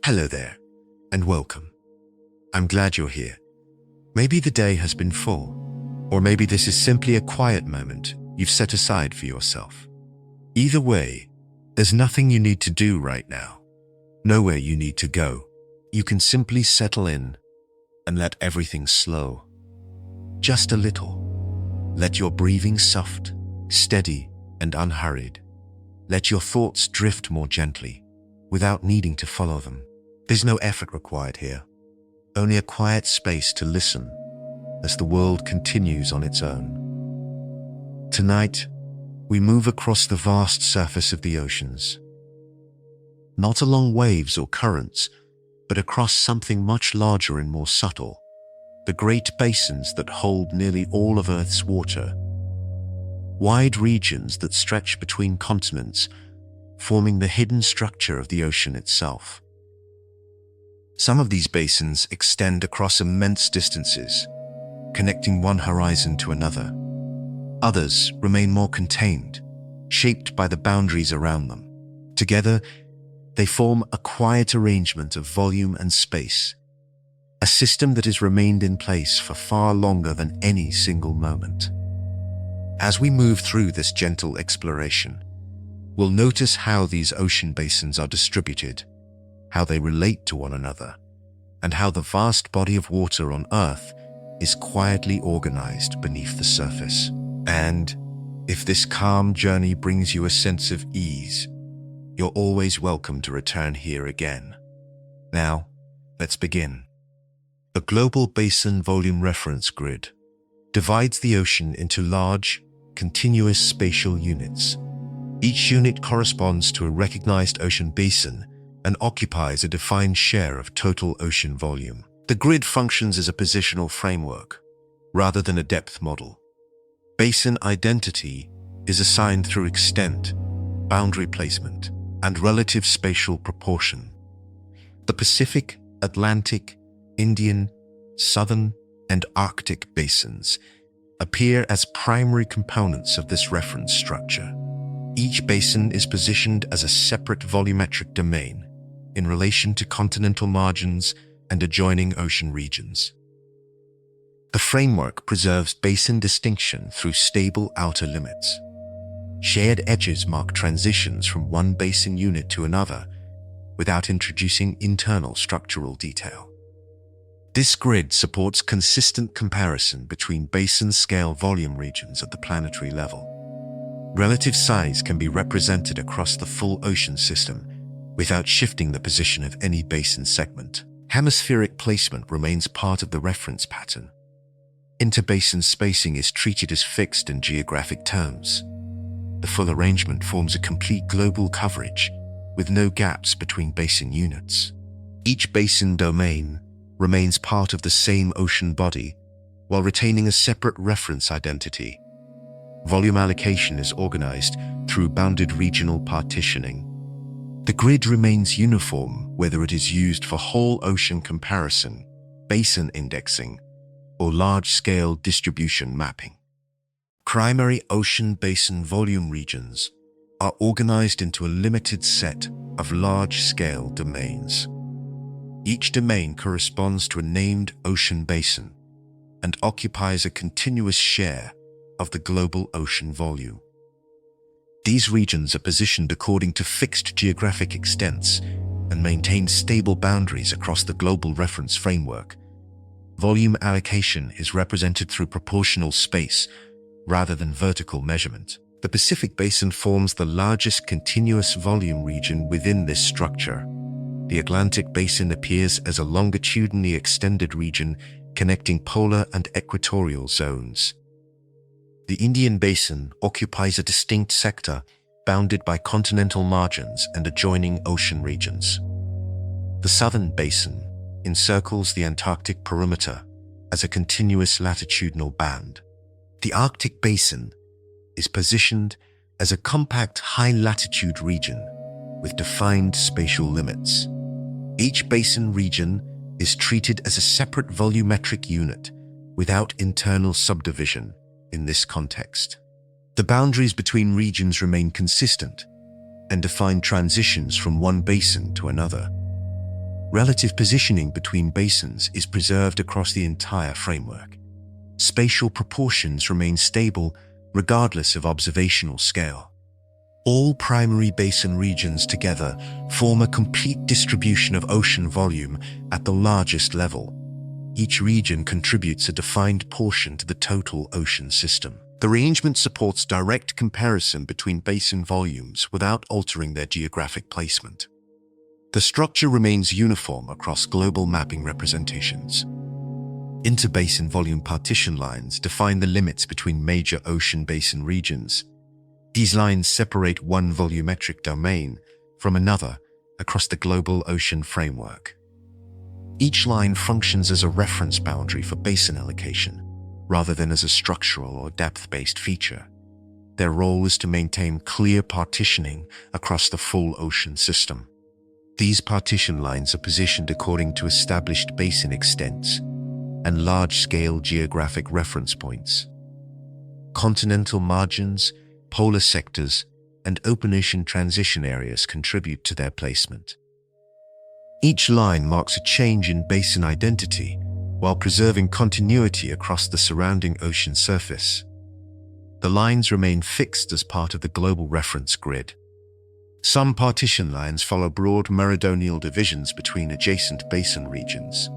Hello there, and welcome. I'm glad you're here. Maybe the day has been full, or maybe this is simply a quiet moment you've set aside for yourself. Either way, there's nothing you need to do right now, nowhere you need to go. You can simply settle in and let everything slow. Just a little. Let your breathing soft, steady, and unhurried. Let your thoughts drift more gently, without needing to follow them. There's no effort required here, only a quiet space to listen as the world continues on its own. Tonight, we move across the vast surface of the oceans. Not along waves or currents, but across something much larger and more subtle, the great basins that hold nearly all of Earth's water. Wide regions that stretch between continents, forming the hidden structure of the ocean itself. Some of these basins extend across immense distances, connecting one horizon to another. Others remain more contained, shaped by the boundaries around them. Together, they form a quiet arrangement of volume and space, a system that has remained in place for far longer than any single moment. As we move through this gentle exploration, we'll notice how these ocean basins are distributed, how they relate to one another, and how the vast body of water on Earth is quietly organized beneath the surface. And if this calm journey brings you a sense of ease, you're always welcome to return here again. Now, let's begin. The Global Basin Volume Reference Grid divides the ocean into large, continuous spatial units. Each unit corresponds to a recognized ocean basin and occupies a defined share of total ocean volume. The grid functions as a positional framework, rather than a depth model. Basin identity is assigned through extent, boundary placement, and relative spatial proportion. The Pacific, Atlantic, Indian, Southern, and Arctic basins appear as primary components of this reference structure. Each basin is positioned as a separate volumetric domain in relation to continental margins and adjoining ocean regions. The framework preserves basin distinction through stable outer limits. Shared edges mark transitions from one basin unit to another without introducing internal structural detail. This grid supports consistent comparison between basin-scale volume regions at the planetary level. Relative size can be represented across the full ocean system without shifting the position of any basin segment. Hemispheric placement remains part of the reference pattern. Interbasin spacing is treated as fixed in geographic terms. The full arrangement forms a complete global coverage, with no gaps between basin units. Each basin domain remains part of the same ocean body, while retaining a separate reference identity. Volume allocation is organized through bounded regional partitioning. The grid remains uniform whether it is used for whole ocean comparison, basin indexing, or large-scale distribution mapping. Primary ocean basin volume regions are organized into a limited set of large-scale domains. Each domain corresponds to a named ocean basin and occupies a continuous share of the global ocean volume. These regions are positioned according to fixed geographic extents and maintain stable boundaries across the global reference framework. Volume allocation is represented through proportional space rather than vertical measurement. The Pacific Basin forms the largest continuous volume region within this structure. The Atlantic Basin appears as a longitudinally extended region connecting polar and equatorial zones. The Indian Basin occupies a distinct sector bounded by continental margins and adjoining ocean regions. The Southern Basin encircles the Antarctic perimeter as a continuous latitudinal band. The Arctic Basin is positioned as a compact high-latitude region with defined spatial limits. Each basin region is treated as a separate volumetric unit without internal subdivision in this context. The boundaries between regions remain consistent and define transitions from one basin to another. Relative positioning between basins is preserved across the entire framework. Spatial proportions remain stable regardless of observational scale. All primary basin regions together form a complete distribution of ocean volume at the largest level. Each region contributes a defined portion to the total ocean system. The arrangement supports direct comparison between basin volumes without altering their geographic placement. The structure remains uniform across global mapping representations. Interbasin volume partition lines define the limits between major ocean basin regions. These lines separate one volumetric domain from another across the global ocean framework. Each line functions as a reference boundary for basin allocation, rather than as a structural or depth-based feature. Their role is to maintain clear partitioning across the full ocean system. These partition lines are positioned according to established basin extents and large-scale geographic reference points. Continental margins, polar sectors, and open ocean transition areas contribute to their placement. Each line marks a change in basin identity while preserving continuity across the surrounding ocean surface. The lines remain fixed as part of the global reference grid. Some partition lines follow broad meridional divisions between adjacent basin regions.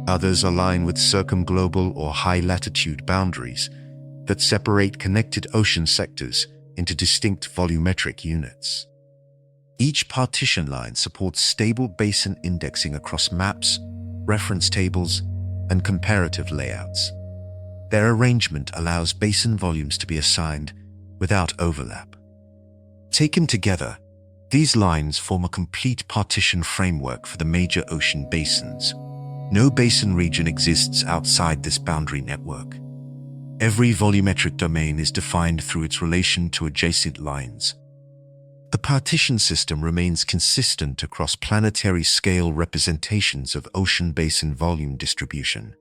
Others align with circumglobal or high-latitude boundaries that separate connected ocean sectors into distinct volumetric units. Each partition line supports stable basin indexing across maps, reference tables, and comparative layouts. Their arrangement allows basin volumes to be assigned without overlap. Taken together, these lines form a complete partition framework for the major ocean basins. No basin region exists outside this boundary network. Every volumetric domain is defined through its relation to adjacent lines. The partition system remains consistent across planetary scale representations of ocean basin volume distribution.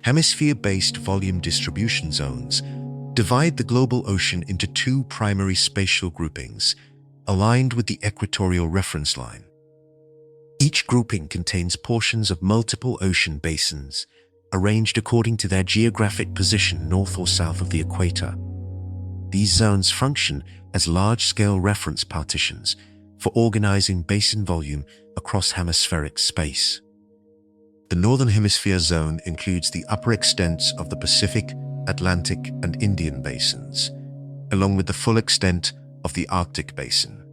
Hemisphere-based volume distribution zones divide the global ocean into two primary spatial groupings, aligned with the equatorial reference line. Each grouping contains portions of multiple ocean basins, arranged according to their geographic position north or south of the equator. These zones function as large-scale reference partitions for organizing basin volume across hemispheric space. The Northern Hemisphere zone includes the upper extents of the Pacific, Atlantic, and Indian basins, along with the full extent of the Arctic Basin.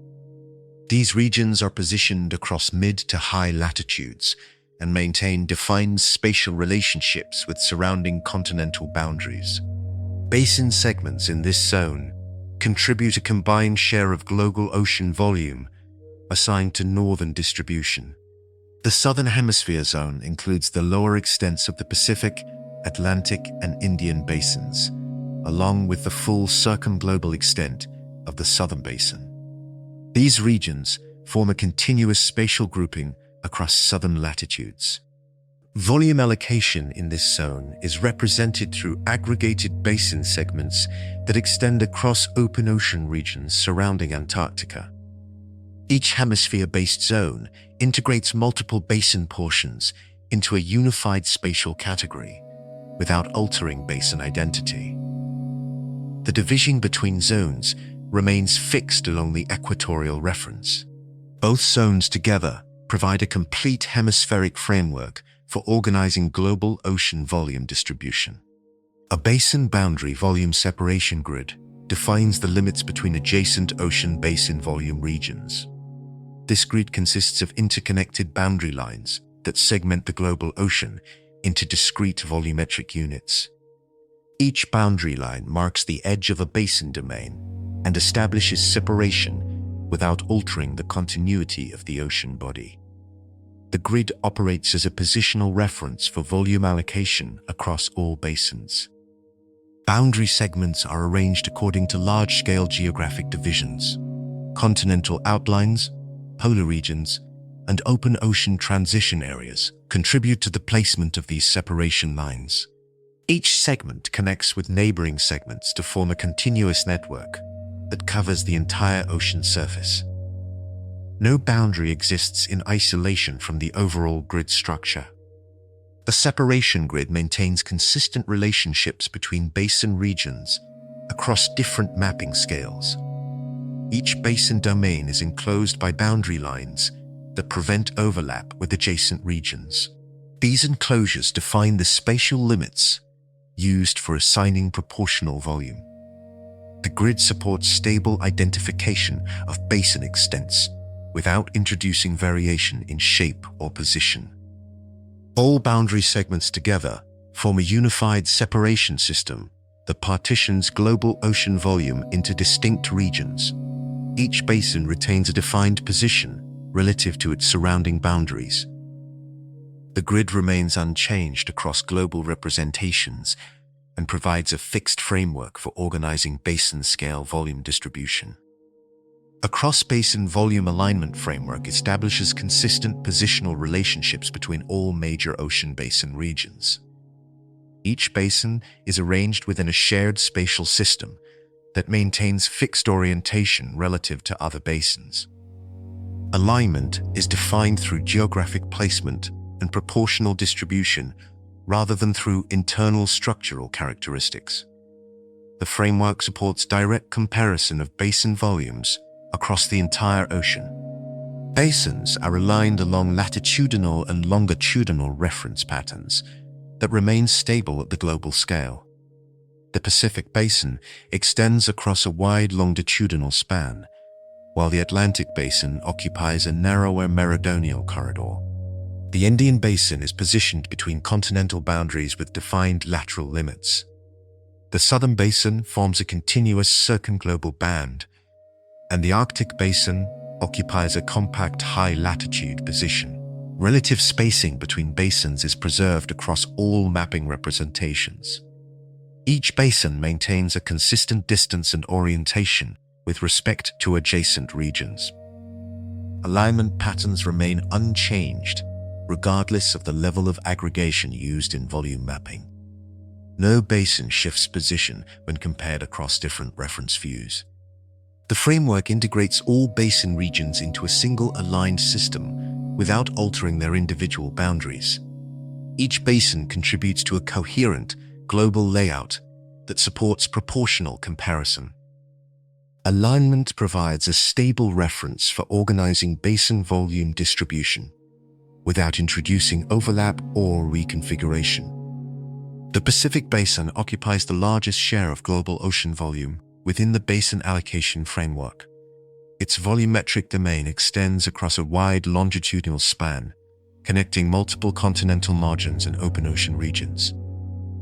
These regions are positioned across mid to high latitudes and maintain defined spatial relationships with surrounding continental boundaries. Basin segments in this zone contribute a combined share of global ocean volume assigned to northern distribution. The Southern Hemisphere zone includes the lower extents of the Pacific, Atlantic, and Indian basins, along with the full circumglobal extent of the Southern Basin. These regions form a continuous spatial grouping across southern latitudes. Volume allocation in this zone is represented through aggregated basin segments that extend across open ocean regions surrounding Antarctica. Each hemisphere-based zone integrates multiple basin portions into a unified spatial category without altering basin identity. The division between zones remains fixed along the equatorial reference. Both zones together provide a complete hemispheric framework for organizing global ocean volume distribution. A basin boundary volume separation grid defines the limits between adjacent ocean basin volume regions. This grid consists of interconnected boundary lines that segment the global ocean into discrete volumetric units. Each boundary line marks the edge of a basin domain and establishes separation without altering the continuity of the ocean body. The grid operates as a positional reference for volume allocation across all basins. Boundary segments are arranged according to large-scale geographic divisions. Continental outlines, polar regions, and open ocean transition areas contribute to the placement of these separation lines. Each segment connects with neighboring segments to form a continuous network that covers the entire ocean surface. No boundary exists in isolation from the overall grid structure. The separation grid maintains consistent relationships between basin regions across different mapping scales. Each basin domain is enclosed by boundary lines that prevent overlap with adjacent regions. These enclosures define the spatial limits used for assigning proportional volume. The grid supports stable identification of basin extents without introducing variation in shape or position. All boundary segments together form a unified separation system that partitions global ocean volume into distinct regions. Each basin retains a defined position relative to its surrounding boundaries. The grid remains unchanged across global representations and provides a fixed framework for organizing basin-scale volume distribution. A cross-basin volume alignment framework establishes consistent positional relationships between all major ocean basin regions. Each basin is arranged within a shared spatial system that maintains fixed orientation relative to other basins. Alignment is defined through geographic placement and proportional distribution rather than through internal structural characteristics. The framework supports direct comparison of basin volumes across the entire ocean. Basins are aligned along latitudinal and longitudinal reference patterns that remain stable at the global scale. The Pacific Basin extends across a wide longitudinal span, while the Atlantic Basin occupies a narrower meridional corridor. The Indian Basin is positioned between continental boundaries with defined lateral limits. The Southern Basin forms a continuous circumglobal band, and the Arctic Basin occupies a compact high-latitude position. Relative spacing between basins is preserved across all mapping representations. Each basin maintains a consistent distance and orientation with respect to adjacent regions. Alignment patterns remain unchanged, regardless of the level of aggregation used in volume mapping. No basin shifts position when compared across different reference views. The framework integrates all basin regions into a single aligned system without altering their individual boundaries. Each basin contributes to a coherent, global layout that supports proportional comparison. Alignment provides a stable reference for organizing basin volume distribution without introducing overlap or reconfiguration. The Pacific Basin occupies the largest share of global ocean volume within the basin allocation framework. Its volumetric domain extends across a wide longitudinal span, connecting multiple continental margins and open ocean regions.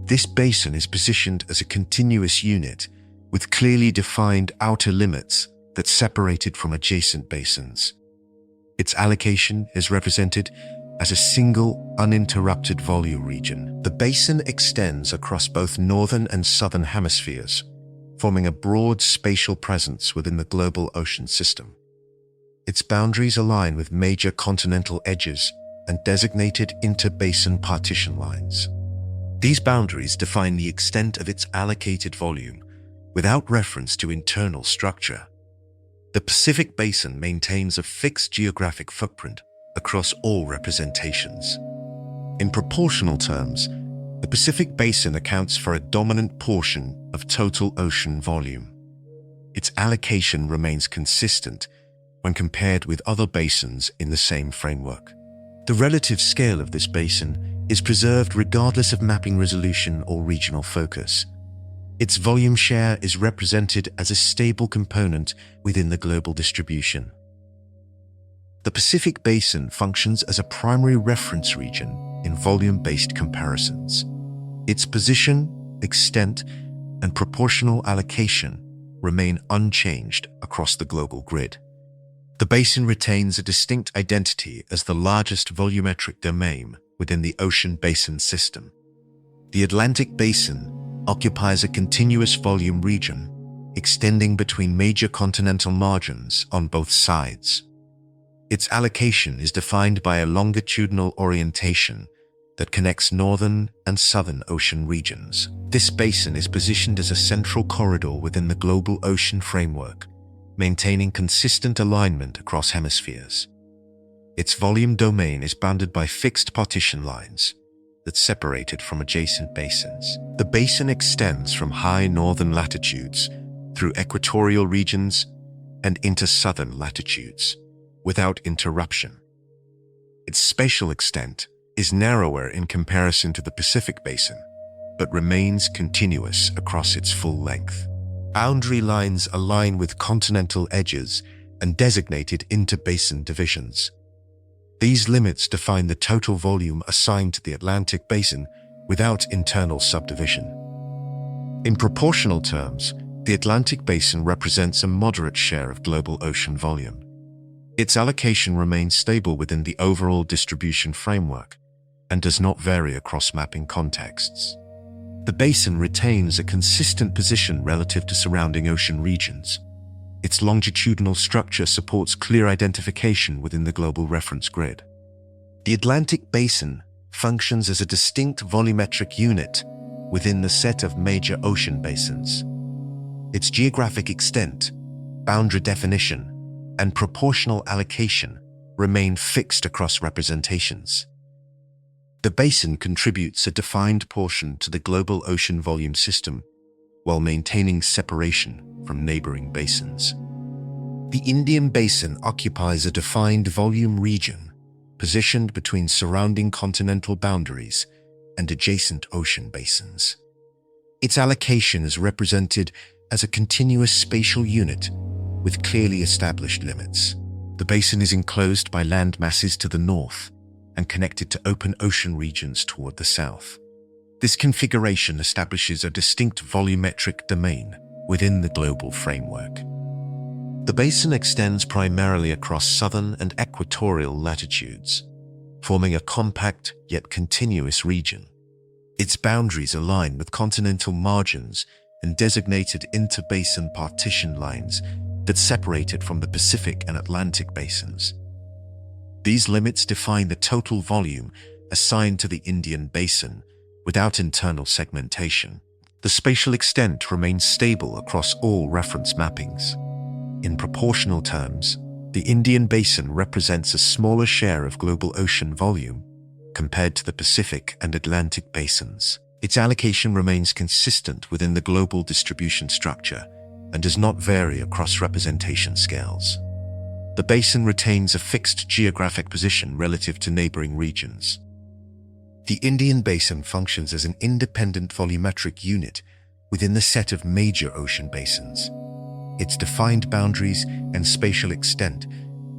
This basin is positioned as a continuous unit with clearly defined outer limits that separate it from adjacent basins. Its allocation is represented as a single, uninterrupted volume region. The basin extends across both northern and southern hemispheres, forming a broad spatial presence within the global ocean system. Its boundaries align with major continental edges and designated interbasin partition lines. These boundaries define the extent of its allocated volume without reference to internal structure. The Pacific Basin maintains a fixed geographic footprint across all representations. In proportional terms, the Pacific Basin accounts for a dominant portion of total ocean volume. Its allocation remains consistent when compared with other basins in the same framework. The relative scale of this basin is preserved regardless of mapping resolution or regional focus. Its volume share is represented as a stable component within the global distribution. The Pacific Basin functions as a primary reference region in volume-based comparisons. Its position, extent, and proportional allocation remain unchanged across the global grid. The basin retains a distinct identity as the largest volumetric domain within the ocean basin system. The Atlantic Basin occupies a continuous volume region extending between major continental margins on both sides. Its allocation is defined by a longitudinal orientation that connects northern and southern ocean regions. This basin is positioned as a central corridor within the global ocean framework, maintaining consistent alignment across hemispheres. Its volume domain is bounded by fixed partition lines that separate it from adjacent basins. The basin extends from high northern latitudes through equatorial regions and into southern latitudes without interruption. Its spatial extent is narrower in comparison to the Pacific Basin, but remains continuous across its full length. Boundary lines align with continental edges and designated interbasin divisions. These limits define the total volume assigned to the Atlantic Basin without internal subdivision. In proportional terms, the Atlantic Basin represents a moderate share of global ocean volume. Its allocation remains stable within the overall distribution framework and does not vary across mapping contexts. The basin retains a consistent position relative to surrounding ocean regions. Its longitudinal structure supports clear identification within the global reference grid. The Atlantic Basin functions as a distinct volumetric unit within the set of major ocean basins. Its geographic extent, boundary definition, and proportional allocation remain fixed across representations. The basin contributes a defined portion to the global ocean volume system while maintaining separation from neighboring basins. The Indian Basin occupies a defined volume region positioned between surrounding continental boundaries and adjacent ocean basins. Its allocation is represented as a continuous spatial unit with clearly established limits. The basin is enclosed by land masses to the north and connected to open ocean regions toward the south. This configuration establishes a distinct volumetric domain within the global framework. The basin extends primarily across southern and equatorial latitudes, forming a compact yet continuous region. Its boundaries align with continental margins and designated interbasin partition lines that separate it from the Pacific and Atlantic basins. These limits define the total volume assigned to the Indian Basin without internal segmentation. The spatial extent remains stable across all reference mappings. In proportional terms, the Indian Basin represents a smaller share of global ocean volume compared to the Pacific and Atlantic basins. Its allocation remains consistent within the global distribution structure and does not vary across representation scales. The basin retains a fixed geographic position relative to neighboring regions. The Indian Basin functions as an independent volumetric unit within the set of major ocean basins. Its defined boundaries and spatial extent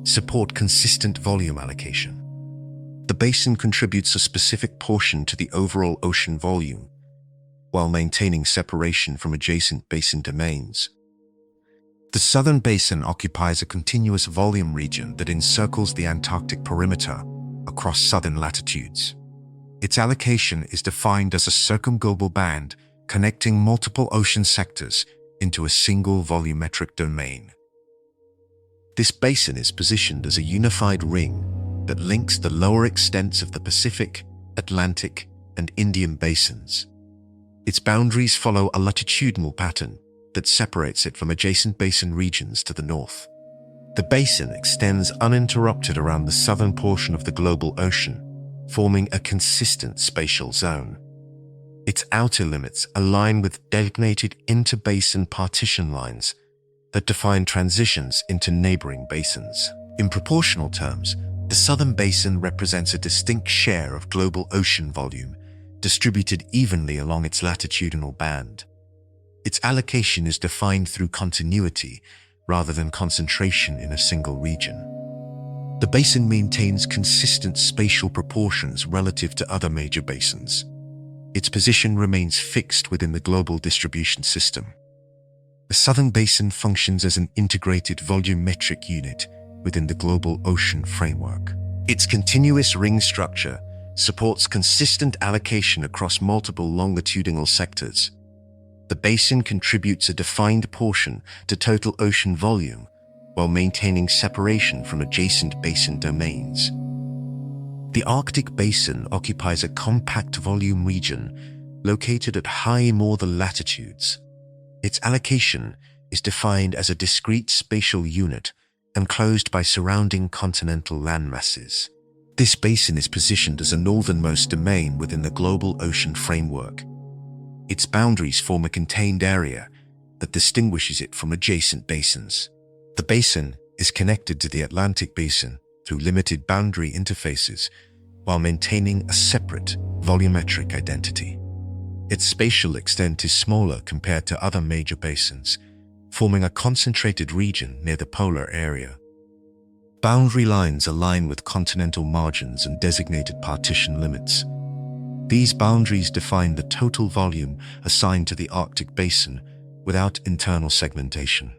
support consistent volume allocation. The basin contributes a specific portion to the overall ocean volume, while maintaining separation from adjacent basin domains. The southern basin occupies a continuous volume region that encircles the Antarctic perimeter across southern latitudes. Its allocation is defined as a circumglobal band connecting multiple ocean sectors into a single volumetric domain. This basin is positioned as a unified ring that links the lower extents of the Pacific, Atlantic, and Indian basins. Its boundaries follow a latitudinal pattern that separates it from adjacent basin regions to the north. The basin extends uninterrupted around the southern portion of the global ocean, forming a consistent spatial zone. Its outer limits align with designated interbasin partition lines that define transitions into neighboring basins. In proportional terms, the southern basin represents a distinct share of global ocean volume, distributed evenly along its latitudinal band. Its allocation is defined through continuity rather than concentration in a single region. The basin maintains consistent spatial proportions relative to other major basins. Its position remains fixed within the global distribution system. The southern basin functions as an integrated volumetric unit within the global ocean framework. Its continuous ring structure supports consistent allocation across multiple longitudinal sectors. The basin contributes a defined portion to total ocean volume while maintaining separation from adjacent basin domains. The Arctic Basin occupies a compact volume region located at high northern latitudes. Its allocation is defined as a discrete spatial unit enclosed by surrounding continental landmasses. This basin is positioned as a northernmost domain within the global ocean framework. Its boundaries form a contained area that distinguishes it from adjacent basins. The basin is connected to the Atlantic Basin through limited boundary interfaces while maintaining a separate volumetric identity. Its spatial extent is smaller compared to other major basins, forming a concentrated region near the polar area. Boundary lines align with continental margins and designated partition limits. These boundaries define the total volume assigned to the Arctic Basin without internal segmentation.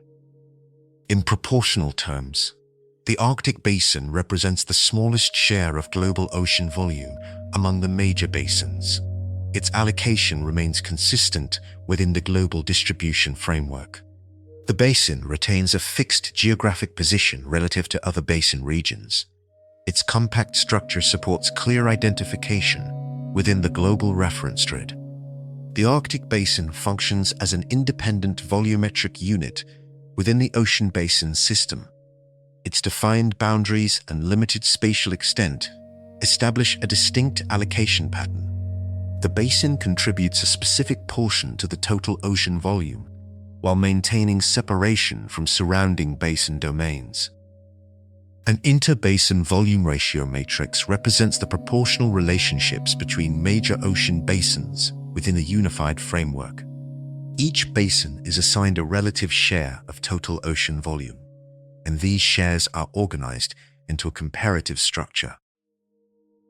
In proportional terms, the Arctic Basin represents the smallest share of global ocean volume among the major basins. Its allocation remains consistent within the global distribution framework. The basin retains a fixed geographic position relative to other basin regions. Its compact structure supports clear identification within the global reference grid. The Arctic Basin functions as an independent volumetric unit within the ocean basin system. Its defined boundaries and limited spatial extent establish a distinct allocation pattern. The basin contributes a specific portion to the total ocean volume, while maintaining separation from surrounding basin domains. An interbasin volume ratio matrix represents the proportional relationships between major ocean basins within a unified framework. Each basin is assigned a relative share of total ocean volume, and these shares are organized into a comparative structure.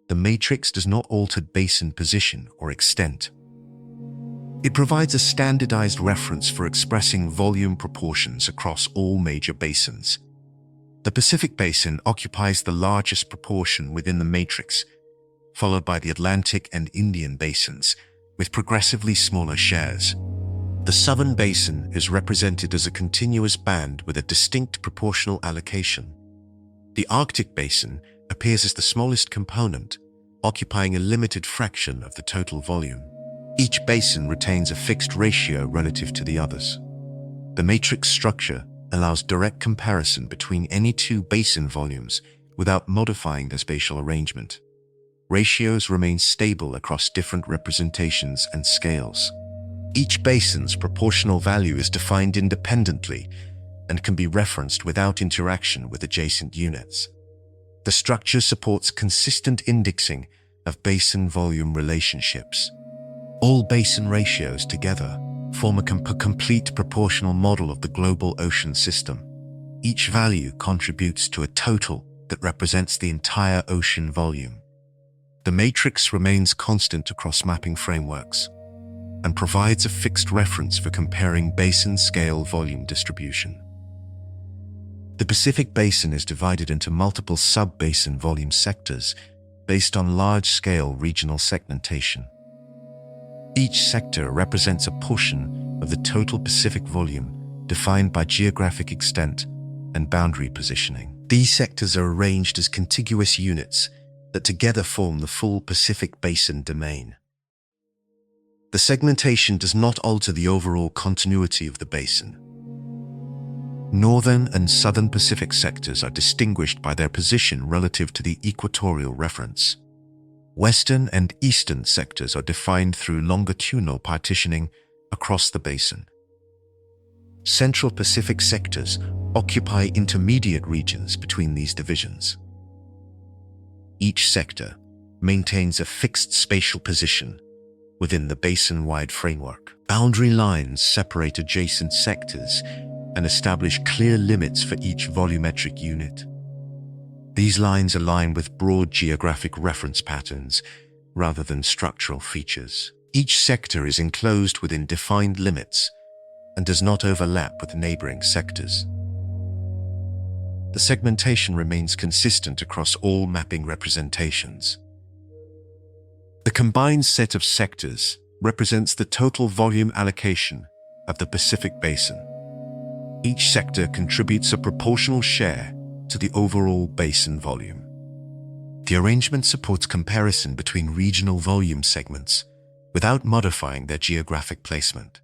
The matrix does not alter basin position or extent. It provides a standardized reference for expressing volume proportions across all major basins. The Pacific Basin occupies the largest proportion within the matrix, followed by the Atlantic and Indian basins, with progressively smaller shares. The Southern Basin is represented as a continuous band with a distinct proportional allocation. The Arctic Basin appears as the smallest component, occupying a limited fraction of the total volume. Each basin retains a fixed ratio relative to the others. The matrix structure allows direct comparison between any two basin volumes without modifying their spatial arrangement. Ratios remain stable across different representations and scales. Each basin's proportional value is defined independently and can be referenced without interaction with adjacent units. The structure supports consistent indexing of basin volume relationships. All basin ratios together form a complete proportional model of the global ocean system. Each value contributes to a total that represents the entire ocean volume. The matrix remains constant across mapping frameworks and provides a fixed reference for comparing basin-scale volume distribution. The Pacific Basin is divided into multiple sub-basin volume sectors based on large-scale regional segmentation. Each sector represents a portion of the total Pacific volume defined by geographic extent and boundary positioning. These sectors are arranged as contiguous units that together form the full Pacific Basin domain. The segmentation does not alter the overall continuity of the basin. Northern and Southern Pacific sectors are distinguished by their position relative to the equatorial reference. Western and Eastern sectors are defined through longitudinal partitioning across the basin. Central Pacific sectors occupy intermediate regions between these divisions. Each sector maintains a fixed spatial position within the basin-wide framework. Boundary lines separate adjacent sectors and establish clear limits for each volumetric unit. These lines align with broad geographic reference patterns rather than structural features. Each sector is enclosed within defined limits and does not overlap with neighboring sectors. The segmentation remains consistent across all mapping representations. The combined set of sectors represents the total volume allocation of the Pacific Basin. Each sector contributes a proportional share to the overall basin volume. The arrangement supports comparison between regional volume segments without modifying their geographic placement.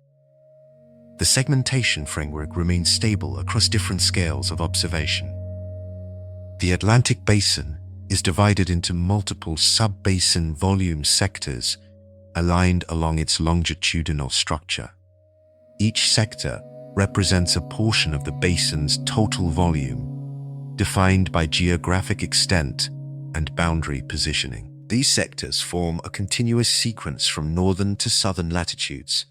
The segmentation framework remains stable across different scales of observation. The Atlantic Basin is divided into multiple sub-basin volume sectors aligned along its longitudinal structure. Each sector represents a portion of the basin's total volume, defined by geographic extent and boundary positioning. These sectors form a continuous sequence from northern to southern latitudes.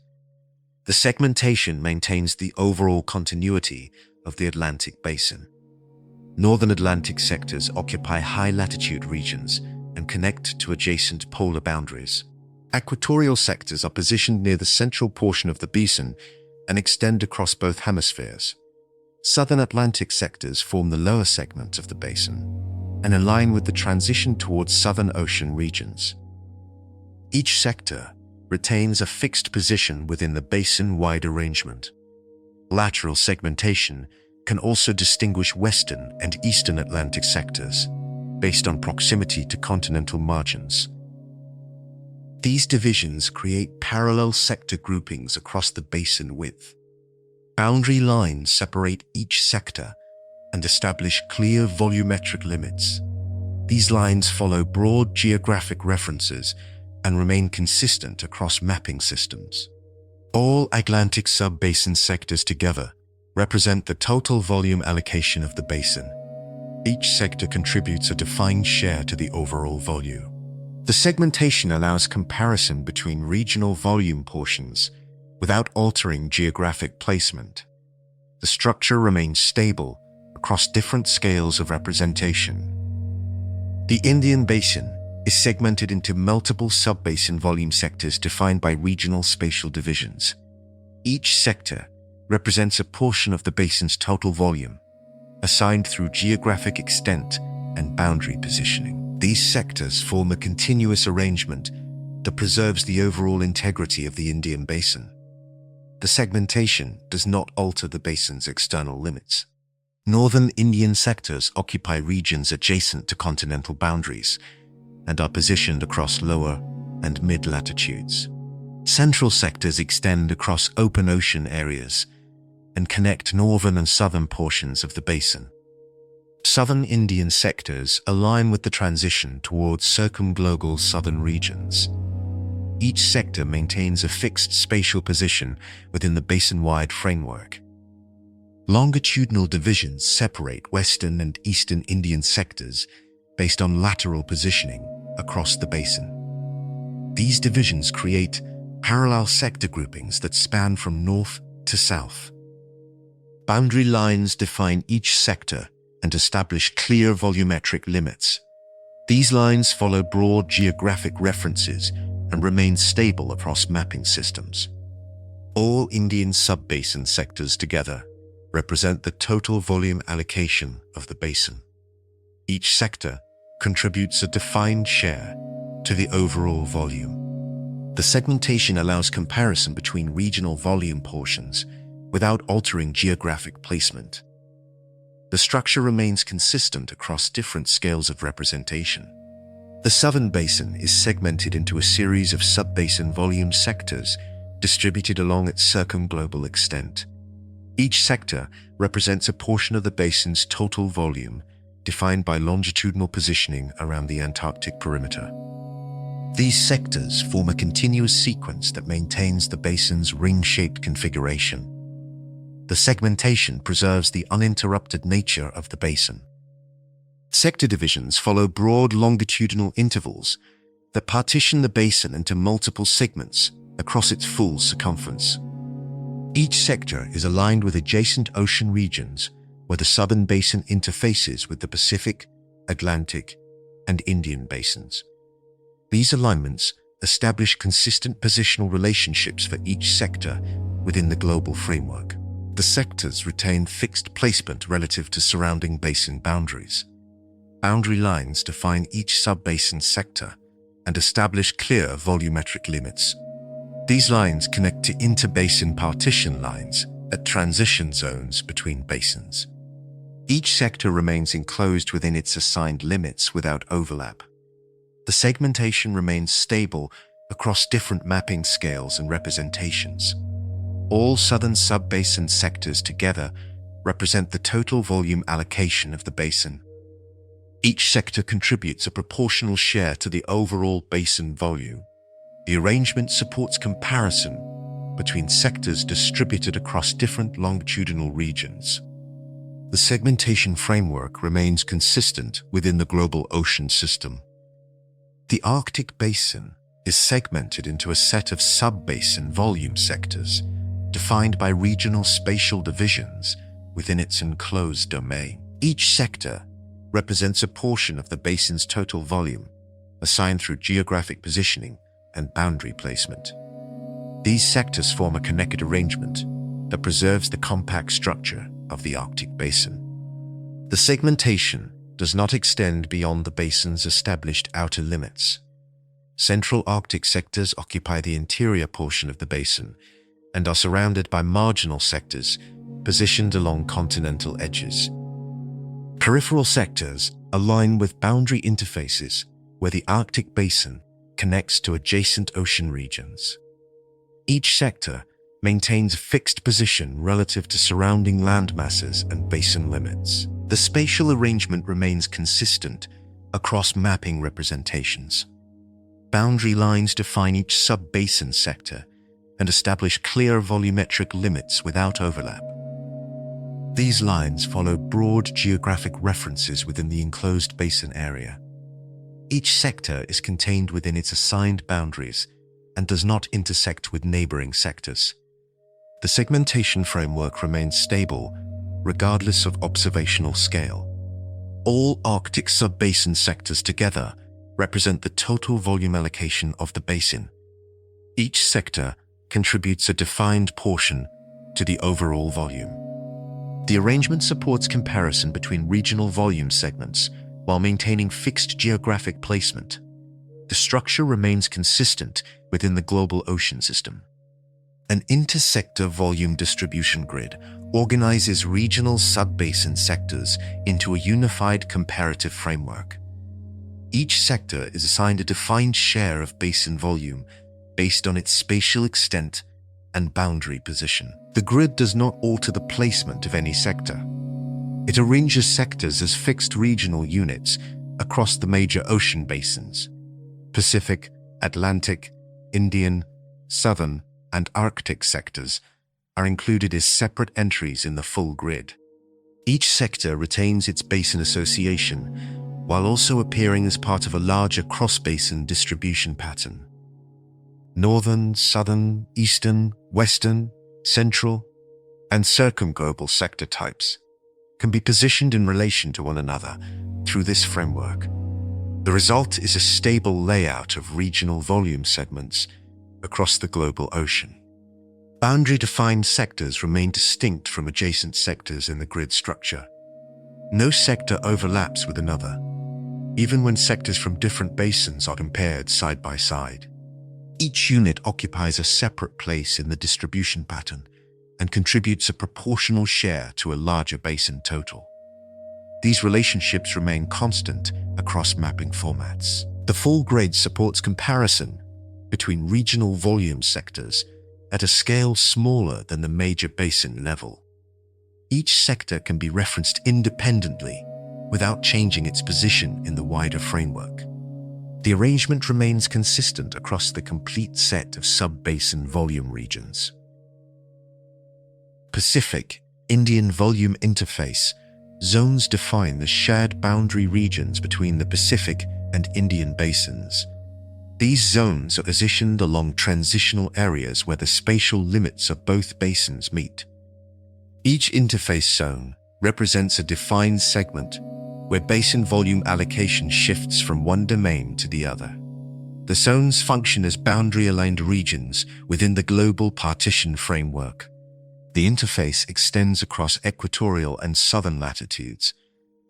The segmentation maintains the overall continuity of the Atlantic Basin. Northern Atlantic sectors occupy high-latitude regions and connect to adjacent polar boundaries. Equatorial sectors are positioned near the central portion of the basin and extend across both hemispheres. Southern Atlantic sectors form the lower segment of the basin and align with the transition towards Southern Ocean regions. Each sector retains a fixed position within the basin-wide arrangement. Lateral segmentation can also distinguish Western and Eastern Atlantic sectors based on proximity to continental margins. These divisions create parallel sector groupings across the basin width. Boundary lines separate each sector and establish clear volumetric limits. These lines follow broad geographic references and remain consistent across mapping systems. All Atlantic sub-basin sectors together represent the total volume allocation of the basin. Each sector contributes a defined share to the overall volume. The segmentation allows comparison between regional volume portions without altering geographic placement. The structure remains stable across different scales of representation. The Indian Basin is segmented into multiple sub-basin volume sectors defined by regional spatial divisions. Each sector represents a portion of the basin's total volume, assigned through geographic extent and boundary positioning. These sectors form a continuous arrangement that preserves the overall integrity of the Indian Basin. The segmentation does not alter the basin's external limits. Northern Indian sectors occupy regions adjacent to continental boundaries and are positioned across lower and mid-latitudes. Central sectors extend across open ocean areas and connect northern and southern portions of the basin. Southern Indian sectors align with the transition towards circumglobal southern regions. Each sector maintains a fixed spatial position within the basin-wide framework. Longitudinal divisions separate Western and Eastern Indian sectors based on lateral positioning across the basin. These divisions create parallel sector groupings that span from north to south. Boundary lines define each sector and establish clear volumetric limits. These lines follow broad geographic references and remain stable across mapping systems. All Indian sub-basin sectors together represent the total volume allocation of the basin. Each sector contributes a defined share to the overall volume. The segmentation allows comparison between regional volume portions without altering geographic placement. The structure remains consistent across different scales of representation. The Southern Basin is segmented into a series of sub-basin volume sectors distributed along its circumglobal extent. Each sector represents a portion of the basin's total volume, defined by longitudinal positioning around the Antarctic perimeter. These sectors form a continuous sequence that maintains the basin's ring-shaped configuration. The segmentation preserves the uninterrupted nature of the basin. Sector divisions follow broad longitudinal intervals that partition the basin into multiple segments across its full circumference. Each sector is aligned with adjacent ocean regions where the Southern Basin interfaces with the Pacific, Atlantic, and Indian basins. These alignments establish consistent positional relationships for each sector within the global framework. The sectors retain fixed placement relative to surrounding basin boundaries. Boundary lines define each sub-basin sector and establish clear volumetric limits. These lines connect to interbasin partition lines at transition zones between basins. Each sector remains enclosed within its assigned limits without overlap. The segmentation remains stable across different mapping scales and representations. All southern sub-basin sectors together represent the total volume allocation of the basin. Each sector contributes a proportional share to the overall basin volume. The arrangement supports comparison between sectors distributed across different longitudinal regions. The segmentation framework remains consistent within the global ocean system. The Arctic Basin is segmented into a set of sub-basin volume sectors defined by regional spatial divisions within its enclosed domain. Each sector represents a portion of the basin's total volume, assigned through geographic positioning and boundary placement. These sectors form a connected arrangement that preserves the compact structure of the Arctic Basin. The segmentation does not extend beyond the basin's established outer limits. Central Arctic sectors occupy the interior portion of the basin and are surrounded by marginal sectors positioned along continental edges. Peripheral sectors align with boundary interfaces where the Arctic Basin connects to adjacent ocean regions. Each sector maintains a fixed position relative to surrounding landmasses and basin limits. The spatial arrangement remains consistent across mapping representations. Boundary lines define each sub-basin sector and establish clear volumetric limits without overlap. These lines follow broad geographic references within the enclosed basin area. Each sector is contained within its assigned boundaries and does not intersect with neighboring sectors. The segmentation framework remains stable regardless of observational scale. All Arctic sub-basin sectors together represent the total volume allocation of the basin. Each sector contributes a defined portion to the overall volume. The arrangement supports comparison between regional volume segments while maintaining fixed geographic placement. The structure remains consistent within the global ocean system. An intersector volume distribution grid organizes regional sub-basin sectors into a unified comparative framework. Each sector is assigned a defined share of basin volume based on its spatial extent and boundary position. The grid does not alter the placement of any sector. It arranges sectors as fixed regional units across the major ocean basins. Pacific, Atlantic, Indian, Southern, and Arctic sectors are included as separate entries in the full grid. Each sector retains its basin association, while also appearing as part of a larger cross-basin distribution pattern. Northern, Southern, Eastern, Western, Central, and circumglobal sector types can be positioned in relation to one another through this framework. The result is a stable layout of regional volume segments across the global ocean. Boundary-defined sectors remain distinct from adjacent sectors in the grid structure. No sector overlaps with another, even when sectors from different basins are compared side by side. Each unit occupies a separate place in the distribution pattern and contributes a proportional share to a larger basin total. These relationships remain constant across mapping formats. The full grid supports comparison between regional volume sectors at a scale smaller than the major basin level. Each sector can be referenced independently without changing its position in the wider framework. The arrangement remains consistent across the complete set of sub-basin volume regions. Pacific, Indian volume interface zones define the shared boundary regions between the Pacific and Indian basins. These zones are positioned along transitional areas where the spatial limits of both basins meet. Each interface zone represents a defined segment where basin volume allocation shifts from one domain to the other. The zones function as boundary-aligned regions within the global partition framework. The interface extends across equatorial and southern latitudes,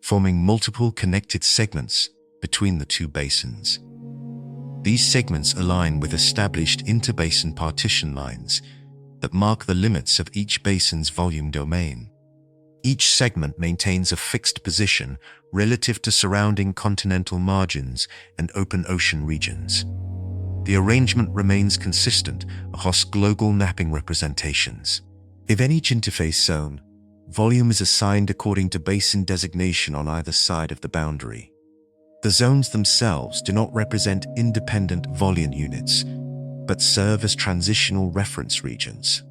forming multiple connected segments between the two basins. These segments align with established interbasin partition lines that mark the limits of each basin's volume domain. Each segment maintains a fixed position relative to surrounding continental margins and open ocean regions. the arrangement remains consistent across global mapping representations. Within each interface zone, volume is assigned according to basin designation on either side of the boundary. The zones themselves do not represent independent volume units, but serve as transitional reference regions.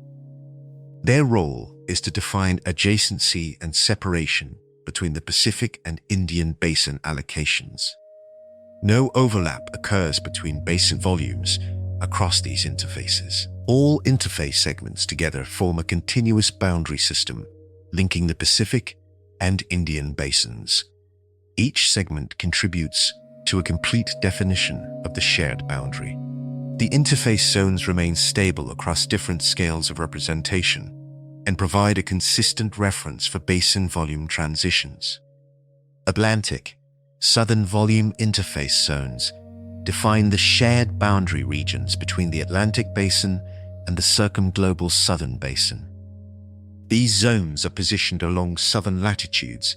Their role is to define adjacency and separation between the Pacific and Indian basin allocations. No overlap occurs between basin volumes across these interfaces. All interface segments together form a continuous boundary system linking the Pacific and Indian basins. Each segment contributes to a complete definition of the shared boundary. The interface zones remain stable across different scales of representation and provide a consistent reference for basin volume transitions. Atlantic, Southern volume interface zones define the shared boundary regions between the Atlantic Basin and the circumglobal Southern Basin. These zones are positioned along southern latitudes,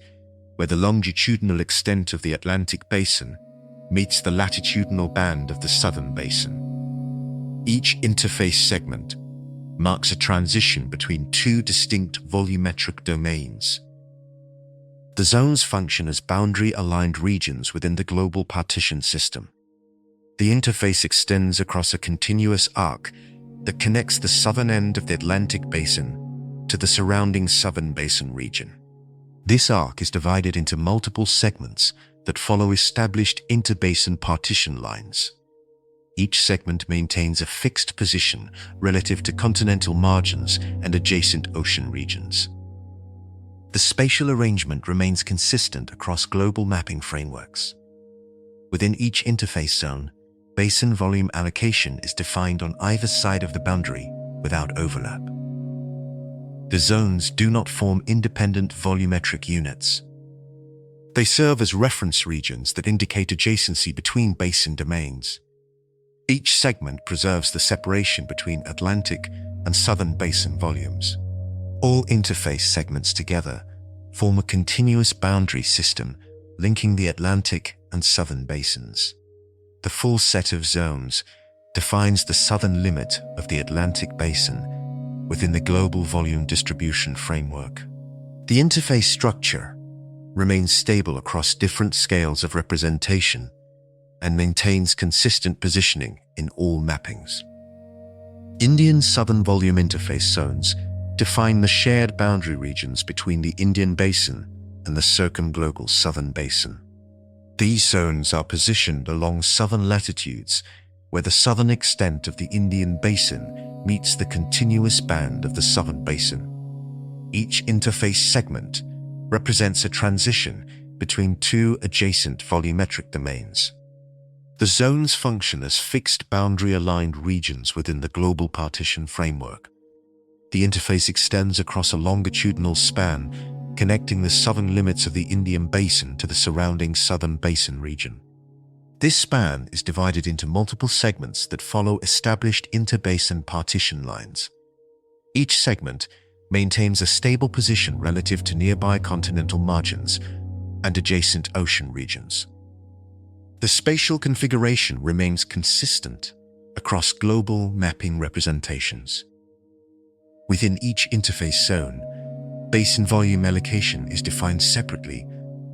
where the longitudinal extent of the Atlantic Basin meets the latitudinal band of the Southern Basin. Each interface segment marks a transition between two distinct volumetric domains. The zones function as boundary-aligned regions within the global partition system. The interface extends across a continuous arc that connects the southern end of the Atlantic Basin to the surrounding Southern Basin region. This arc is divided into multiple segments that follow established interbasin partition lines. Each segment maintains a fixed position relative to continental margins and adjacent ocean regions. The spatial arrangement remains consistent across global mapping frameworks. Within each interface zone, basin volume allocation is defined on either side of the boundary without overlap. The zones do not form independent volumetric units. They serve as reference regions that indicate adjacency between basin domains. Each segment preserves the separation between Atlantic and Southern Basin volumes. All interface segments together form a continuous boundary system linking the Atlantic and Southern Basins. The full set of zones defines the southern limit of the Atlantic Basin within the global volume distribution framework. The interface structure remains stable across different scales of representation and maintains consistent positioning in all mappings. Indian Southern Volume Interface Zones define the shared boundary regions between the Indian Basin and the circumglobal Southern Basin. These zones are positioned along southern latitudes where the southern extent of the Indian Basin meets the continuous band of the Southern Basin. Each interface segment represents a transition between two adjacent volumetric domains. The zones function as fixed boundary-aligned regions within the global partition framework. The interface extends across a longitudinal span, connecting the southern limits of the Indian Basin to the surrounding Southern Basin region. This span is divided into multiple segments that follow established interbasin partition lines. Each segment maintains a stable position relative to nearby continental margins and adjacent ocean regions. The spatial configuration remains consistent across global mapping representations. Within each interface zone, basin volume allocation is defined separately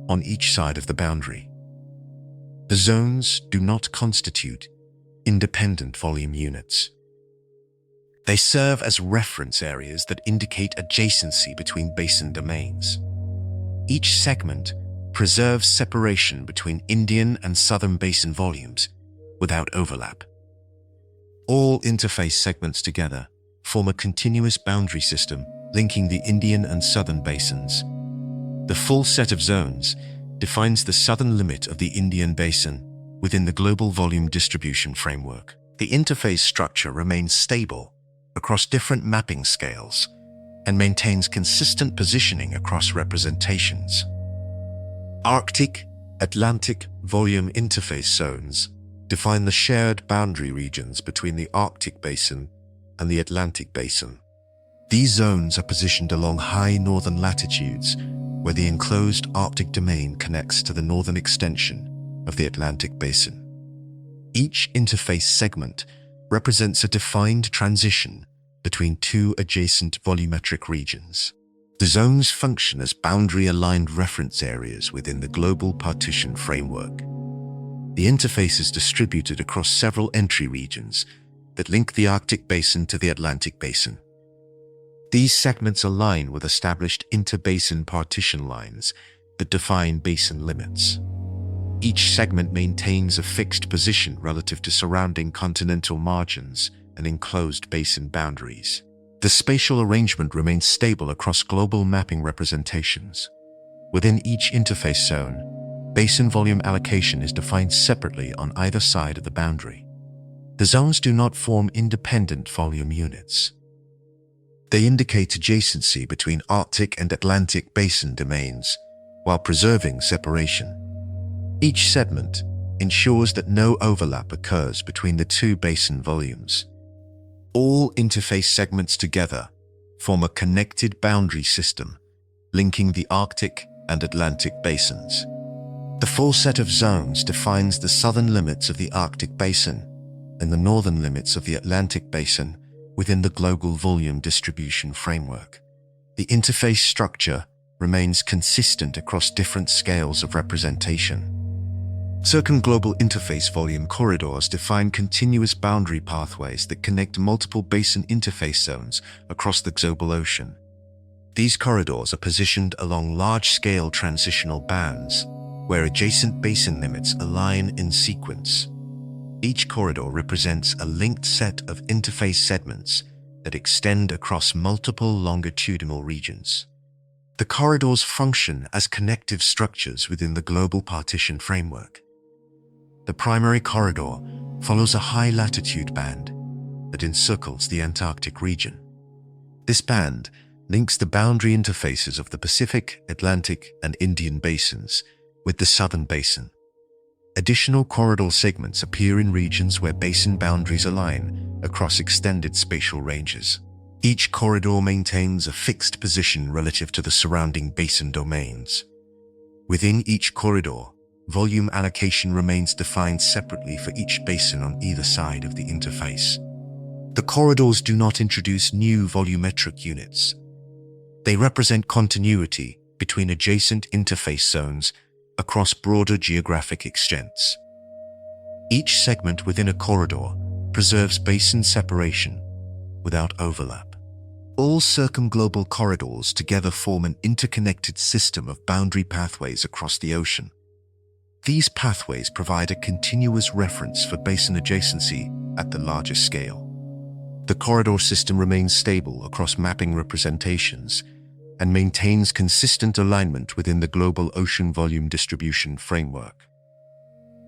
on each side of the boundary. The zones do not constitute independent volume units. They serve as reference areas that indicate adjacency between basin domains. Each segment preserves separation between Indian and Southern Basin volumes without overlap. All interface segments together form a continuous boundary system linking the Indian and Southern Basins. The full set of zones defines the southern limit of the Indian Basin within the global volume distribution framework. The interface structure remains stable across different mapping scales and maintains consistent positioning across representations. Arctic, Atlantic volume interface zones define the shared boundary regions between the Arctic Basin and the Atlantic Basin. These zones are positioned along high northern latitudes where the enclosed Arctic domain connects to the northern extension of the Atlantic Basin. Each interface segment represents a defined transition between two adjacent volumetric regions. The zones function as boundary-aligned reference areas within the global partition framework. The interface is distributed across several entry regions that link the Arctic Basin to the Atlantic Basin. These segments align with established interbasin partition lines that define basin limits. Each segment maintains a fixed position relative to surrounding continental margins and enclosed basin boundaries. The spatial arrangement remains stable across global mapping representations. Within each interface zone, basin volume allocation is defined separately on either side of the boundary. The zones do not form independent volume units. They indicate adjacency between Arctic and Atlantic basin domains, while preserving separation. Each segment ensures that no overlap occurs between the two basin volumes. All interface segments together form a connected boundary system, linking the Arctic and Atlantic basins. The full set of zones defines the southern limits of the Arctic Basin and the northern limits of the Atlantic Basin within the global volume distribution framework. The interface structure remains consistent across different scales of representation. Circumglobal interface volume corridors define continuous boundary pathways that connect multiple basin interface zones across the global ocean. These corridors are positioned along large-scale transitional bands, where adjacent basin limits align in sequence. Each corridor represents a linked set of interface segments that extend across multiple longitudinal regions. The corridors function as connective structures within the global partition framework. The primary corridor follows a high-latitude band that encircles the Antarctic region. This band links the boundary interfaces of the Pacific, Atlantic, and Indian basins with the Southern Basin. Additional corridor segments appear in regions where basin boundaries align across extended spatial ranges. Each corridor maintains a fixed position relative to the surrounding basin domains. Within each corridor, volume allocation remains defined separately for each basin on either side of the interface. The corridors do not introduce new volumetric units. They represent continuity between adjacent interface zones across broader geographic extents. Each segment within a corridor preserves basin separation without overlap. All circumglobal corridors together form an interconnected system of boundary pathways across the ocean. These pathways provide a continuous reference for basin adjacency at the largest scale. The corridor system remains stable across mapping representations and maintains consistent alignment within the global ocean volume distribution framework.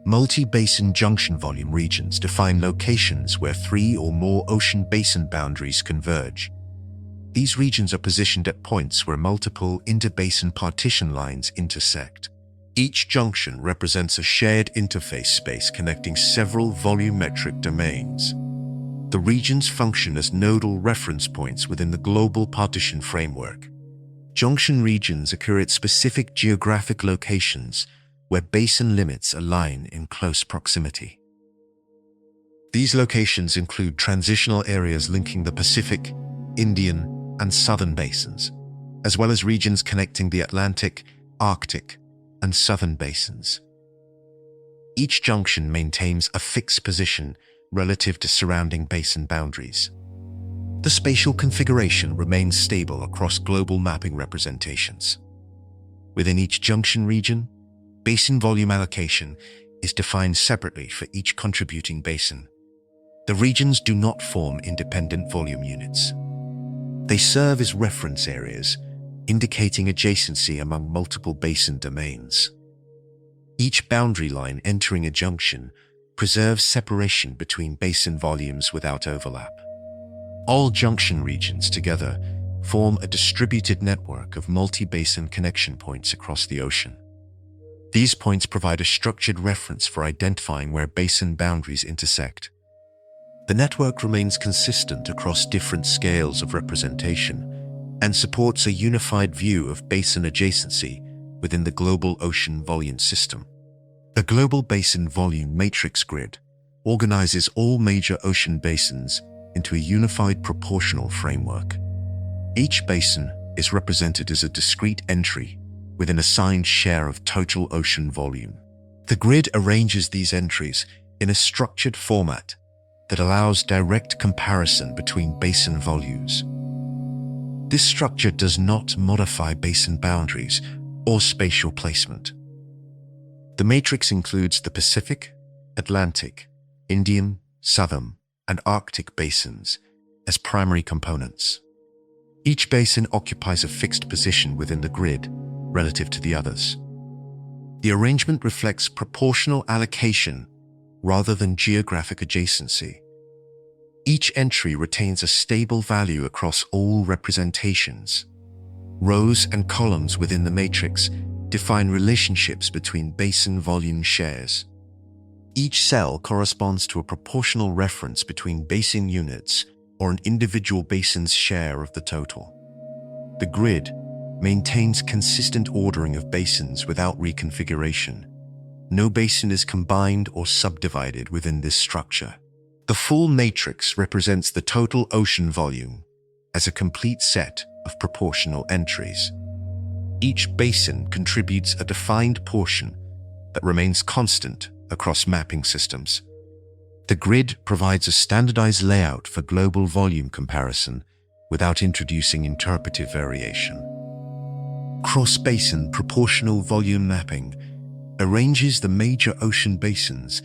Multi-basin junction volume regions define locations where three or more ocean basin boundaries converge. These regions are positioned at points where multiple interbasin partition lines intersect. Each junction represents a shared interface space connecting several volumetric domains. The regions function as nodal reference points within the global partition framework. Junction regions occur at specific geographic locations where basin limits align in close proximity. These locations include transitional areas linking the Pacific, Indian, and Southern basins, as well as regions connecting the Atlantic, Arctic, and Southern basins. Each junction maintains a fixed position relative to surrounding basin boundaries. The spatial configuration remains stable across global mapping representations. Within each junction region, basin volume allocation is defined separately for each contributing basin. The regions do not form independent volume units. They serve as reference areas, indicating adjacency among multiple basin domains. Each boundary line entering a junction preserves separation between basin volumes without overlap. All junction regions together form a distributed network of multi-basin connection points across the ocean. These points provide a structured reference for identifying where basin boundaries intersect. The network remains consistent across different scales of representation and supports a unified view of basin adjacency within the global ocean volume system. The global basin volume matrix grid organizes all major ocean basins into a unified proportional framework. Each basin is represented as a discrete entry with an assigned share of total ocean volume. The grid arranges these entries in a structured format that allows direct comparison between basin volumes. This structure does not modify basin boundaries or spatial placement. The matrix includes the Pacific, Atlantic, Indian, Southern, and Arctic basins as primary components. Each basin occupies a fixed position within the grid relative to the others. The arrangement reflects proportional allocation rather than geographic adjacency. Each entry retains a stable value across all representations. Rows and columns within the matrix define relationships between basin volume shares. Each cell corresponds to a proportional reference between basin units or an individual basin's share of the total. The grid maintains consistent ordering of basins without reconfiguration. No basin is combined or subdivided within this structure. The full matrix represents the total ocean volume as a complete set of proportional entries. Each basin contributes a defined portion that remains constant across mapping systems. The grid provides a standardized layout for global volume comparison without introducing interpretive variation. Cross-basin proportional volume mapping arranges the major ocean basins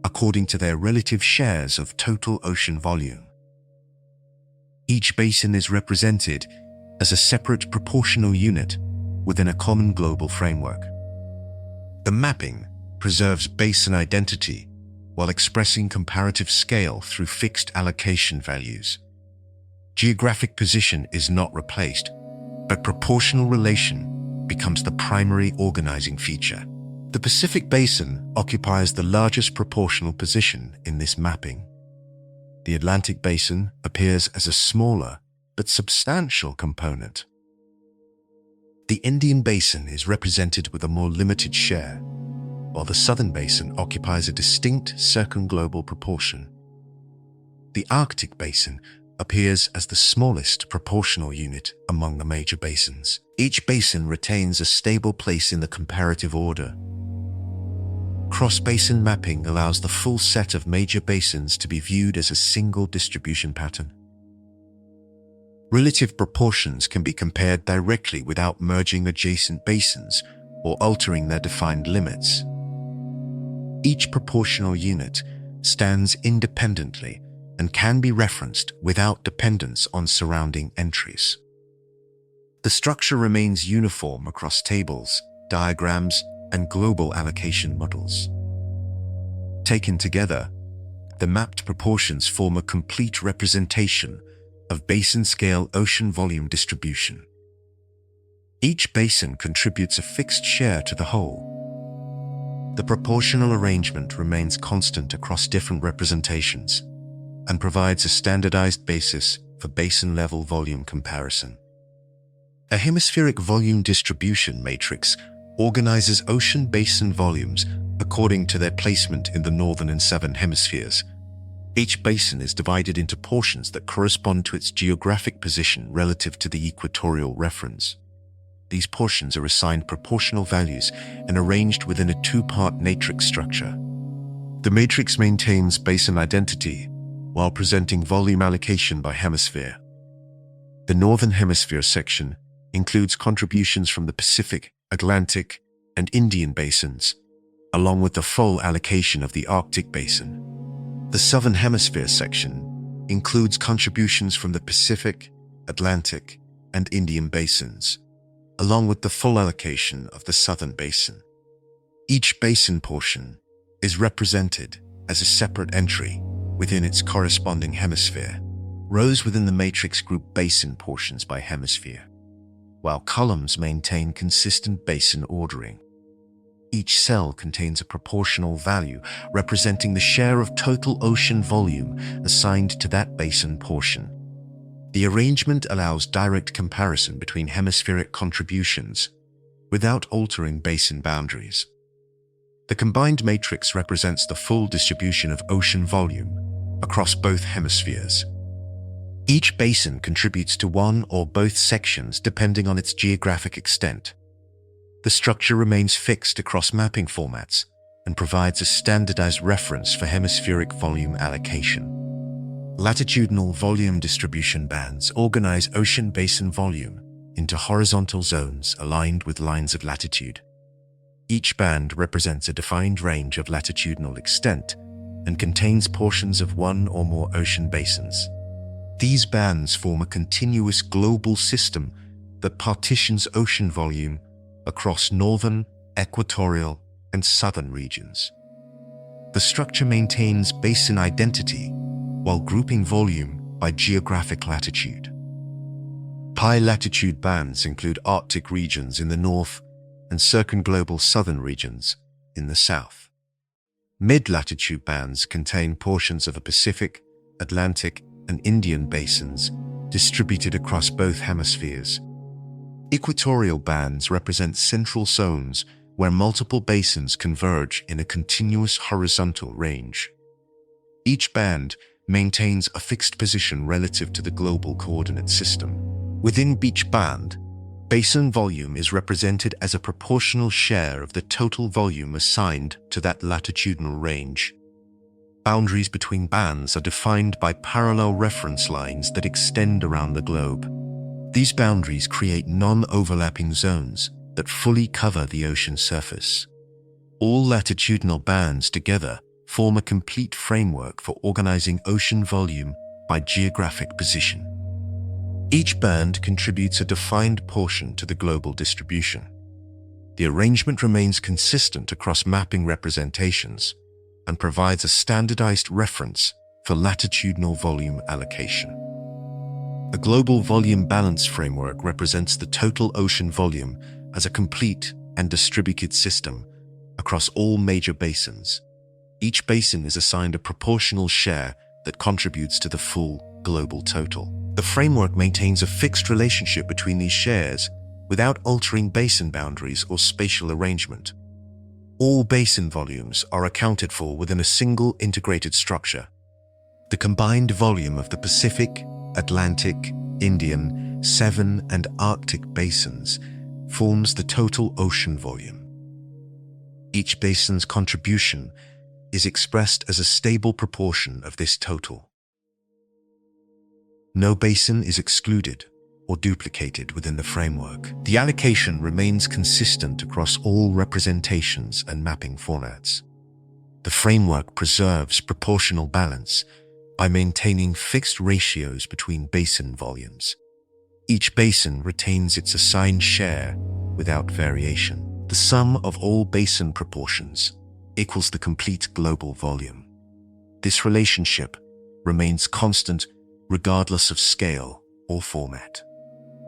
according to their relative shares of total ocean volume. Each basin is represented as a separate proportional unit within a common global framework. The mapping preserves basin identity while expressing comparative scale through fixed allocation values. Geographic position is not replaced, but proportional relation becomes the primary organizing feature. The Pacific Basin occupies the largest proportional position in this mapping. The Atlantic Basin appears as a smaller but substantial component. The Indian Basin is represented with a more limited share, while the Southern Basin occupies a distinct circumglobal proportion. The Arctic Basin appears as the smallest proportional unit among the major basins. Each basin retains a stable place in the comparative order. Cross-basin mapping allows the full set of major basins to be viewed as a single distribution pattern. Relative proportions can be compared directly without merging adjacent basins or altering their defined limits. Each proportional unit stands independently and can be referenced without dependence on surrounding entries. The structure remains uniform across tables, diagrams, and global allocation models. Taken together, the mapped proportions form a complete representation of basin-scale ocean volume distribution. Each basin contributes a fixed share to the whole. The proportional arrangement remains constant across different representations and provides a standardized basis for basin-level volume comparison. A hemispheric volume distribution matrix organizes ocean basin volumes according to their placement in the northern and southern hemispheres. Each basin is divided into portions that correspond to its geographic position relative to the equatorial reference. These portions are assigned proportional values and arranged within a two-part matrix structure. The matrix maintains basin identity while presenting volume allocation by hemisphere. The Northern Hemisphere section includes contributions from the Pacific, Atlantic, and Indian basins, along with the full allocation of the Arctic Basin. The Southern Hemisphere section includes contributions from the Pacific, Atlantic, and Indian basins, along with the full allocation of the Southern Basin. Each basin portion is represented as a separate entry within its corresponding hemisphere. Rows within the matrix group basin portions by hemisphere, while columns maintain consistent basin ordering. Each cell contains a proportional value representing the share of total ocean volume assigned to that basin portion. The arrangement allows direct comparison between hemispheric contributions without altering basin boundaries. The combined matrix represents the full distribution of ocean volume across both hemispheres. Each basin contributes to one or both sections depending on its geographic extent. The structure remains fixed across mapping formats and provides a standardized reference for hemispheric volume allocation. Latitudinal volume distribution bands organize ocean basin volume into horizontal zones aligned with lines of latitude. Each band represents a defined range of latitudinal extent and contains portions of one or more ocean basins. These bands form a continuous global system that partitions ocean volume across northern, equatorial, and southern regions. The structure maintains basin identity while grouping volume by geographic latitude. High latitude bands include Arctic regions in the north and circumglobal southern regions in the south. Mid-latitude bands contain portions of the Pacific, Atlantic, and Indian basins distributed across both hemispheres. Equatorial bands represent central zones where multiple basins converge in a continuous horizontal range. Each band maintains a fixed position relative to the global coordinate system. Within each band, basin volume is represented as a proportional share of the total volume assigned to that latitudinal range. Boundaries between bands are defined by parallel reference lines that extend around the globe. These boundaries create non-overlapping zones that fully cover the ocean surface. All latitudinal bands together form a complete framework for organizing ocean volume by geographic position. Each band contributes a defined portion to the global distribution. The arrangement remains consistent across mapping representations and provides a standardized reference for latitudinal volume allocation. A global volume balance framework represents the total ocean volume as a complete and distributed system across all major basins. Each basin is assigned a proportional share that contributes to the full global total. The framework maintains a fixed relationship between these shares without altering basin boundaries or spatial arrangement. All basin volumes are accounted for within a single integrated structure. The combined volume of the Pacific, Atlantic, Indian, Seven, and Arctic basins forms the total ocean volume. Each basin's contribution is expressed as a stable proportion of this total. No basin is excluded or duplicated within the framework. The allocation remains consistent across all representations and mapping formats. The framework preserves proportional balance by maintaining fixed ratios between basin volumes. Each basin retains its assigned share without variation. The sum of all basin proportions equals the complete global volume. This relationship remains constant regardless of scale or format.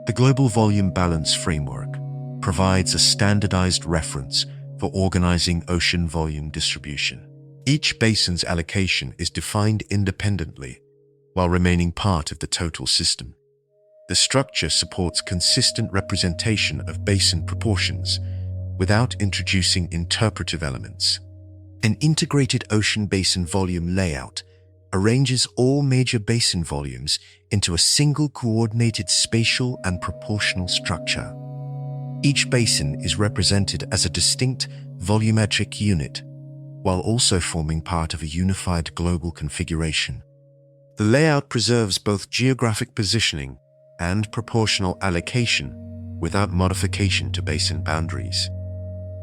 The Global Volume Balance Framework provides a standardized reference for organizing ocean volume distribution. Each basin's allocation is defined independently while remaining part of the total system. The structure supports consistent representation of basin proportions without introducing interpretive elements. An integrated ocean basin volume layout arranges all major basin volumes into a single coordinated spatial and proportional structure. Each basin is represented as a distinct volumetric unit, while also forming part of a unified global configuration. The layout preserves both geographic positioning and proportional allocation without modification to basin boundaries.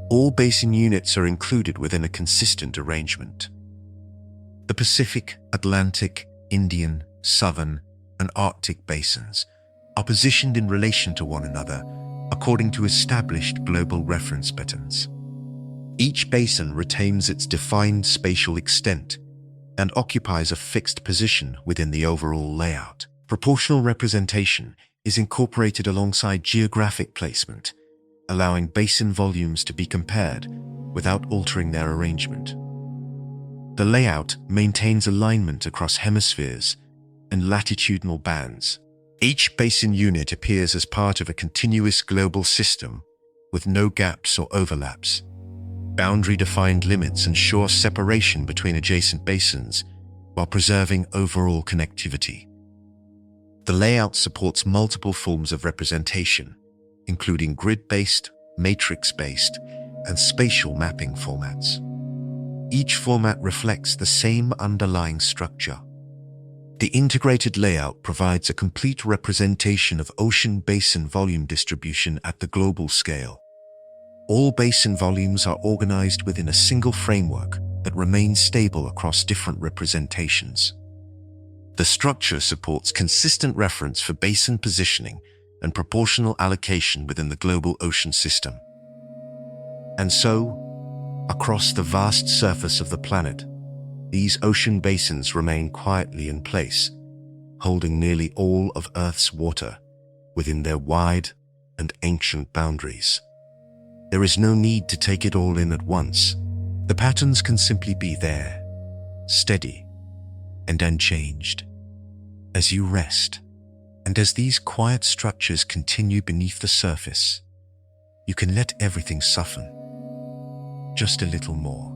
All basin units are included within a consistent arrangement. The Pacific, Atlantic, Indian, Southern, and Arctic basins are positioned in relation to one another according to established global reference patterns. Each basin retains its defined spatial extent and occupies a fixed position within the overall layout. Proportional representation is incorporated alongside geographic placement, allowing basin volumes to be compared without altering their arrangement. The layout maintains alignment across hemispheres and latitudinal bands. Each basin unit appears as part of a continuous global system with no gaps or overlaps. boundary-defined limits ensure separation between adjacent basins while preserving overall connectivity. The layout supports multiple forms of representation, including grid-based, matrix-based, and spatial mapping formats. Each format reflects the same underlying structure. The integrated layout provides a complete representation of ocean basin volume distribution at the global scale. All basin volumes are organized within a single framework that remains stable across different representations. The structure supports consistent reference for basin positioning and proportional allocation within the global ocean system. And so, across the vast surface of the planet, these ocean basins remain quietly in place, holding nearly all of Earth's water within their wide and ancient boundaries. There is no need to take it all in at once. The patterns can simply be there, steady and unchanged. As you rest, and as these quiet structures continue beneath the surface, you can let everything soften just a little more.